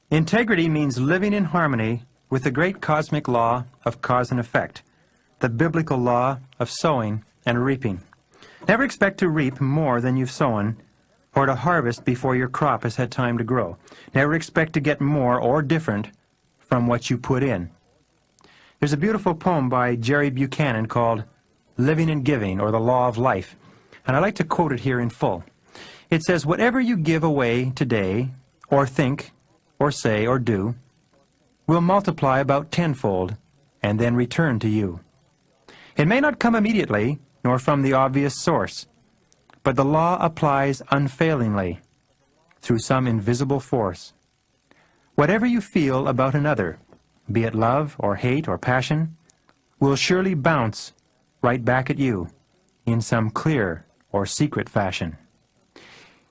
Integrity means living in harmony with the great cosmic law of cause and effect, the biblical law of sowing and reaping. Never expect to reap more than you've sown, or to harvest before your crop has had time to grow. Never expect to get more or different from what you put in. There's a beautiful poem by Jerry Buchanan called Living and Giving, or the Law of Life, and I'd like to quote it here in full. It says, "Whatever you give away today, or think, or say, or do, will multiply about tenfold, and then return to you. It may not come immediately, nor from the obvious source, but the law applies unfailingly, through some invisible force. Whatever you feel about another, be it love, or hate, or passion, will surely bounce right back at you, in some clear or secret fashion.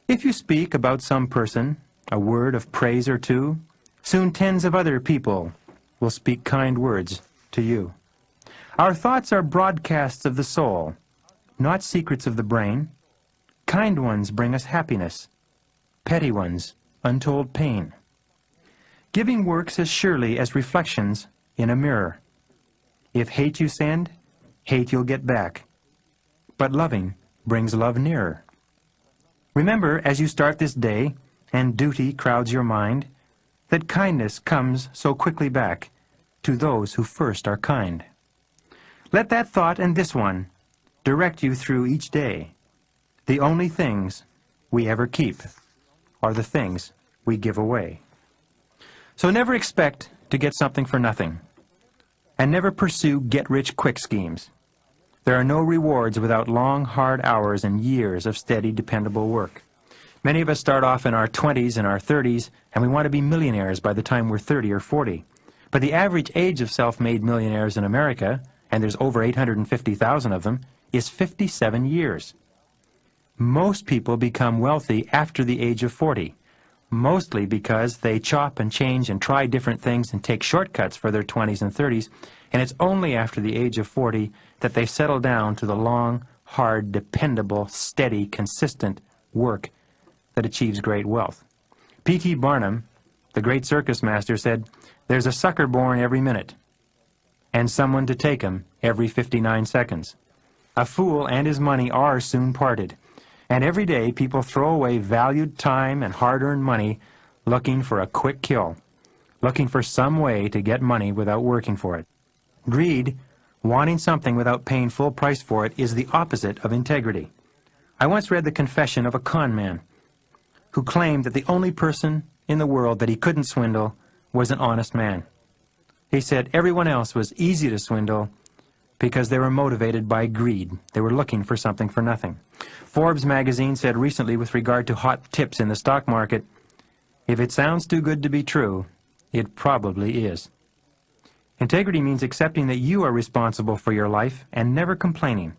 If you speak about some person, a word of praise or two, soon tens of other people will speak kind words to you. Our thoughts are broadcasts of the soul, not secrets of the brain. Kind ones bring us happiness, petty ones untold pain. Giving works as surely as reflections in a mirror. If hate you send, hate you'll get back, but loving brings love nearer. Remember, as you start this day, and duty crowds your mind, that kindness comes so quickly back to those who first are kind. Let that thought and this one direct you through each day. The only things we ever keep are the things we give away." So never expect to get something for nothing, and never pursue get-rich-quick schemes. There are no rewards without long, hard hours and years of steady, dependable work. Many of us start off in our 20s and our 30s, and we want to be millionaires by the time we're 30 or 40. But the average age of self-made millionaires in America, and there's over 850,000 of them, is 57 years. Most people become wealthy after the age of 40, mostly because they chop and change and try different things and take shortcuts for their 20s and 30s, and it's only after the age of 40 that they settle down to the long, hard, dependable, steady, consistent work that achieves great wealth. P.T. Barnum, the great circus master, said, "There's a sucker born every minute, and someone to take him every 59 seconds. A fool and his money are soon parted, and every day people throw away valued time and hard-earned money looking for a quick kill, looking for some way to get money without working for it. Greed, wanting something without paying full price for it, is the opposite of integrity. I once read the confession of a con man who claimed that the only person in the world that he couldn't swindle was an honest man. He said everyone else was easy to swindle because they were motivated by greed. They were looking for something for nothing. Forbes magazine said recently with regard to hot tips in the stock market, "If it sounds too good to be true, it probably is." Integrity means accepting that you are responsible for your life and never complaining.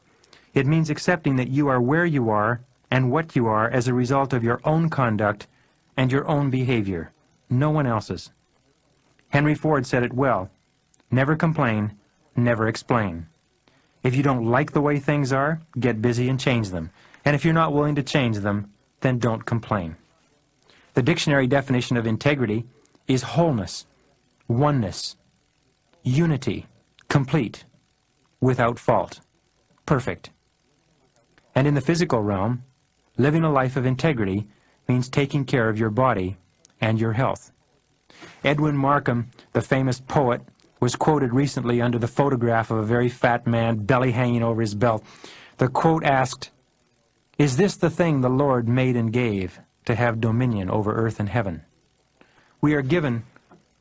It means accepting that you are where you are and what you are as a result of your own conduct and your own behavior, no one else's. Henry Ford said it well, "Never complain, never explain." If you don't like the way things are, get busy and change them. And if you're not willing to change them, then don't complain. The dictionary definition of integrity is wholeness, oneness, unity, complete, without fault, perfect. And in the physical realm, living a life of integrity means taking care of your body and your health. Edwin Markham, the famous poet, was quoted recently under the photograph of a very fat man, belly hanging over his belt. The quote asked, "Is this the thing the Lord made and gave, to have dominion over earth and heaven?" We are given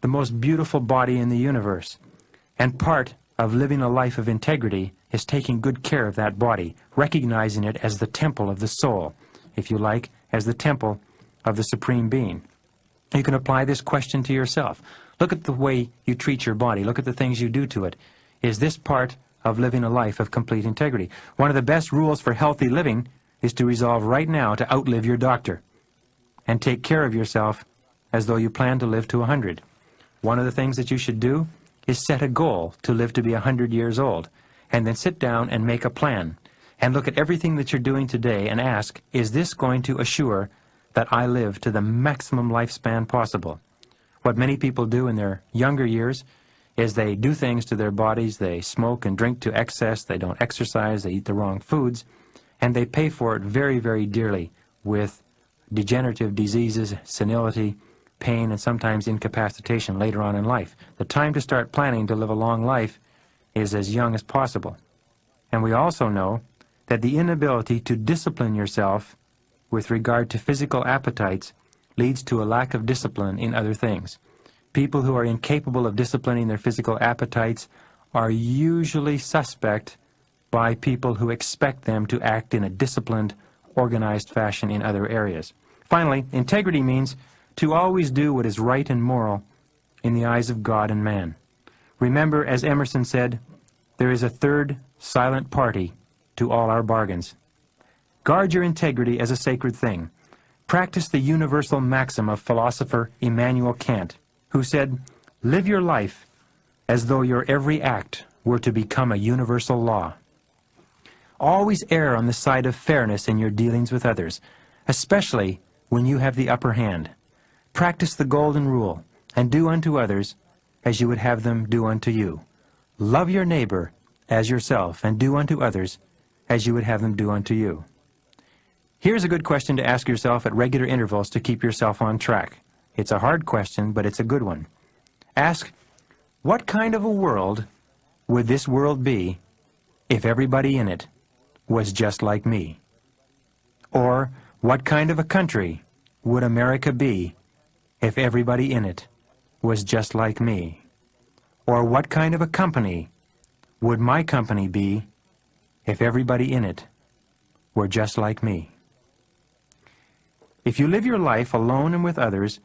the most beautiful body in the universe, and part of living a life of integrity is taking good care of that body, recognizing it as the temple of the soul, if you like, as the temple of the Supreme Being. You can apply this question to yourself. Look at the way you treat your body. Look at the things you do to it. Is this part of living a life of complete integrity? One of the best rules for healthy living is to resolve right now to outlive your doctor and take care of yourself as though you plan to live to 100. One of the things that you should do is set a goal to live to be 100 years old, and then sit down and make a plan and look at everything that you're doing today and ask, is this going to assure that I live to the maximum lifespan possible? What many people do in their younger years is they do things to their bodies. They smoke and drink to excess. They don't exercise. They eat the wrong foods. And they pay for it very, very dearly with degenerative diseases, senility, pain, and sometimes incapacitation later on in life. The time to start planning to live a long life is as young as possible. And we also know that the inability to discipline yourself with regard to physical appetites leads to a lack of discipline in other things. People who are incapable of disciplining their physical appetites are usually suspect by people who expect them to act in a disciplined, organized fashion in other areas. Finally, integrity means to always do what is right and moral in the eyes of God and man. Remember, as Emerson said, there is a third silent party to all our bargains. Guard your integrity as a sacred thing. Practice the universal maxim of philosopher Immanuel Kant, who said, "Live your life as though your every act were to become a universal law." Always err on the side of fairness in your dealings with others, especially when you have the upper hand. Practice the golden rule, and do unto others as you would have them do unto you. Love your neighbor as yourself, and do unto others as you would have them do unto you. Here's a good question to ask yourself at regular intervals to keep yourself on track. It's a hard question, but it's a good one. Ask, what kind of a world would this world be if everybody in it was just like me? Or, what kind of a country would America be if everybody in it was just like me? Or what kind of a company would my company be if everybody in it were just like me? If you live your life alone and with others,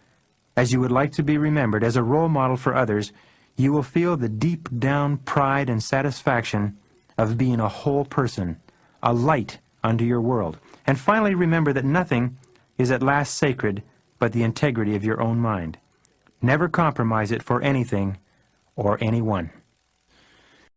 as you would like to be remembered as a role model for others, you will feel the deep down pride and satisfaction of being a whole person, a light unto your world. And finally, remember that nothing is at last sacred but the integrity of your own mind. Never compromise it for anything or anyone.